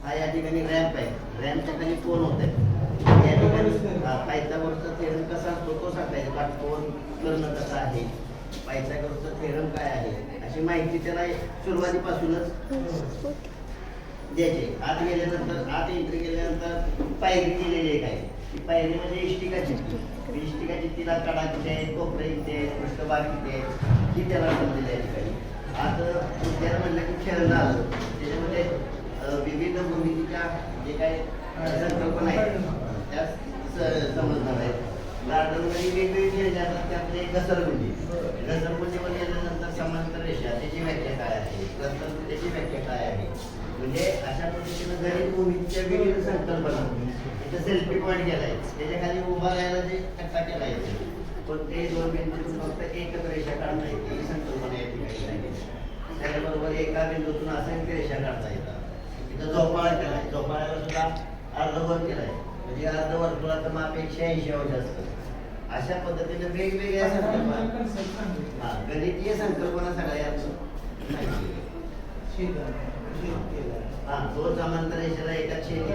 हा या ठिकाणी रॅम्प आहे. रॅम्पच्या खाली कोण होत आहे या ठिकाणी पायथागोरसचा थेरम कसा असतो तो सांगायचा. काटकोन कर्ण कसा आहे, पायथागोरसचा थेरम काय आहे, अशी माहिती त्याला सुरुवातीपासूनच द्यायची. आत गेल्यानंतर आत एंट्री केल्यानंतर पायरी केलेली आहे. काय ती पायरी म्हणजे इष्टिकाची. इष्टिकाची तिला कडा किती आहे, कोपरे किती आहे, पृष्ठभाग किती आहे ही त्याला समजलेली आहे ठिकाणी. आता त्याला म्हटलं की खेळणं आलं त्याच्यामध्ये विविध भूमितीच्या जे काही संकल्पना आहेत त्या समजणार आहेत. गार्डनमध्ये वेगवेगळे खेळ जे असतात त्यातले घसरगुंडी. घसरगुंडीवर गेल्यानंतर समांतर रेषा त्याची व्याख्या काय आहे, त्याची व्याख्या काय आहे. म्हणजे अशा पद्धतीनं गणित भूमितीच्या विविध संकल्पना इथं सेल्फी पॉईंट केलाय. त्याच्या खाली उभा राहायला जे टप्पा केलाय कोणतेही दोन बिंदूतून फक्त एकच रेषा काढता येते ही संकल्पना या ठिकाणी. त्याच्याबरोबर एका बिंदूतून असंख्य रेषा काढता येतात. इथं झोपाळा केलाय. झोपाळ्याला सुद्धा अर्धगोल केलाय. म्हणजे अर्धवर्तुळाचं माप 180 अंश असतं. अशा पद्धतीने वेगवेगळ्या संकल्पना गणितीय संकल्पना सगळ्या तो समांतर रेषेला एका छेदी